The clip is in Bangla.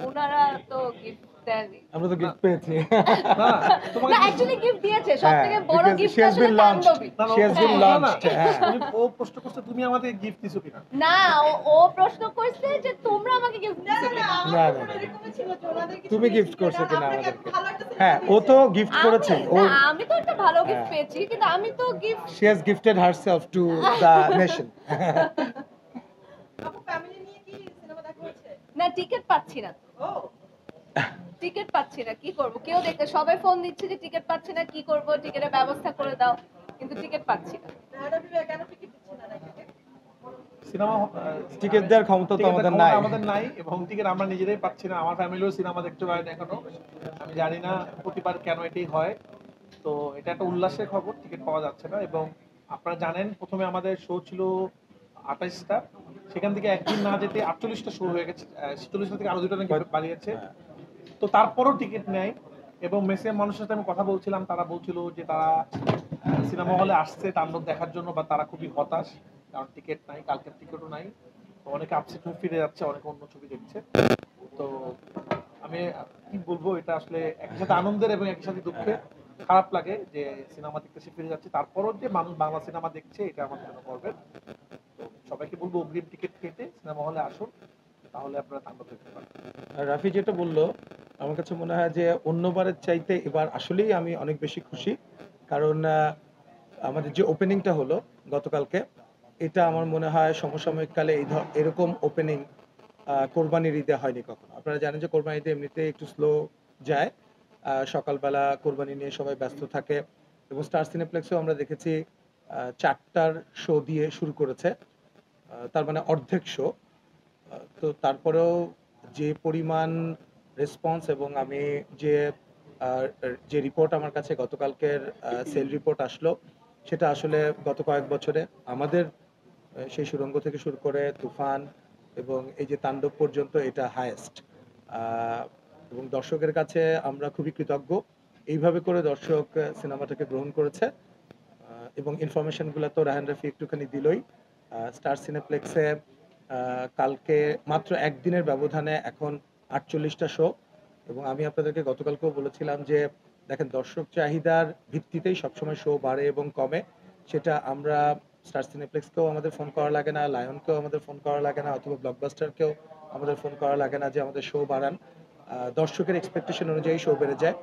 ওনারা তো গিফট দেয়নি। আমরা তো গিফট পেয়েছি। না তোমাকে না অ্যাকচুয়ালি গিফট দিয়েছে। হ্যাঁ, সবথেকে বড় because গিফট she has আসলে been launched. তাণ্ডবী। না, She has ও- been না, না, launched, হ্যাঁ। ও প্রশ্ন করছে তুমি আমাদের গিফট দিছো কিনা। না ও প্রশ্ন করছে যে তোমরা আমাকে গিফট দিছো কিনা। না, না, না। তুমি গিফট করছো কিনা আমাদেরকে? হ্যাঁ, ও তো গিফট করেছে। ও না আমি তো একটা ভালো গিফট হ্যাঁ। পেয়েছি কিন্তু আমি তো gift she has gifted herself to the nation. আপু ফ্যামিলি নিয়ে কি সিনেমা দেখা হচ্ছে? না টিকিট পাচ্ছি না। ও টিকিট পাচ্ছি না কি করব কেউ দেখতে সবাই ফোন দিচ্ছে যে টিকিট পাচ্ছি না কি করব টিকিটের ব্যবস্থা করে দাও কিন্তু টিকিট পাচ্ছি না। ম্যাডাম কেন টিকিট দিচ্ছে না নাকি? সিনেমা টিকিট দেওয়ার ক্ষমতা তো আমাদের নাই। আমাদের নাই এবং টিকিট আমরা নিজেরাই পাচ্ছি না। আমার ফ্যামিলিও সিনেমা দেখতে পারে না এখনো। আমি জানি না প্রতিবার কেন এটাই হয়। তো এটা একটা উল্লাসের খবর, টিকিট পাওয়া যাচ্ছে না। এবং আপনারা জানেন প্রথমে আমাদের শো ছিল ২৮টা, সেখান থেকে একদিন না যেতে ৪৮টা শো হয়ে গেছে। ৪৬টা থেকে আরো ২টা নাকি বাড়িয়েছে। তো তারপরও টিকিট নেই এবং ম্যাক্সিমাম মানুষের সাথে আমি কথা বলছিলাম, তারা বলছিল যে তারা সিনেমা হলে আসছে তাণ্ডব দেখার জন্য, বা তারা খুবই হতাশ কারণ টিকিট নাই, কালকের টিকিটও নাই। তো অনেকে আপসেট হয়ে ফিরে যাচ্ছে, অনেকে অন্য ছবি দেখছে। তো আমি কি বলবো, এটা আসলে একই সাথে আনন্দের এবং একই সাথে দুঃখের। খারাপ লাগে যে সিনেমা দেখতে সে ফিরে যাচ্ছে, তারপরও যে মানুষ বাংলা সিনেমা দেখছে এটা আমাদের জন্য গর্বের। তো সবাইকে বলবো অগ্রিম টিকিট কেটে সিনেমা হলে আসুন, তাহলে আপনারা তাণ্ডব দেখতে পারেন। আর রাফি যেটা বললো, আমার কাছে মনে হয় যে অন্যবারের চাইতে এবার আসলেই আমি অনেক বেশি খুশি। কারণ আমাদের যে ওপেনিংটা হলো গতকালকে, এটা আমার মনে হয় সমসাময়িক কালে এরকম ওপেনিং কোরবানির ঈদে হয়নি কখনো। আপনারা জানেন যে কোরবানির ঈদে এমনিতে একটু স্লো যায়, সকালবেলা কোরবানি নিয়ে সবাই ব্যস্ত থাকে। এবং স্টার সিনেপ্লেক্সেও আমরা দেখেছি 4টার শো দিয়ে শুরু করেছে, তার মানে অর্ধেক শো। তো তারপরেও যে পরিমাণ রেসপন্স এবং আমি যে যে রিপোর্ট আমার কাছে গতকালকের সেল রিপোর্ট আসলো, সেটা আসলে গত কয়েক বছরে আমাদের সেই সুড়ঙ্গ থেকে শুরু করে তুফান এবং এই যে তাণ্ডব পর্যন্ত এটা হায়েস্ট। এবং দর্শকের কাছে আমরা খুবই কৃতজ্ঞ। এইভাবে করে দর্শক সিনেমাটাকে গ্রহণ করেছে। এবং ইনফরমেশনগুলো তো রাহান রাফি একটুখানি দিলই। স্টার সিনেপ্লেক্সে কালকে মাত্র একদিনের ব্যবধানে এখন ৪৮টা শো। এবং আমি আপনাদেরকে গতকালকেও বলেছিলাম যে দেখেন, দর্শক চাহিদার ভিত্তিতেই সবসময় শো বাড়ে এবং কমে। সেটা আমরা স্টার সিনেপ্লেক্সকেও আমাদের ফোন করা লাগে না, লায়নকেও আমাদের ফোন করা লাগে না, অথবা ব্লকবাস্টারকেও আমাদের ফোন করা লাগে না যে আমাদের শো বাড়ান। দর্শকের এক্সপেকটেশন অনুযায়ী শো বেড়ে যায়।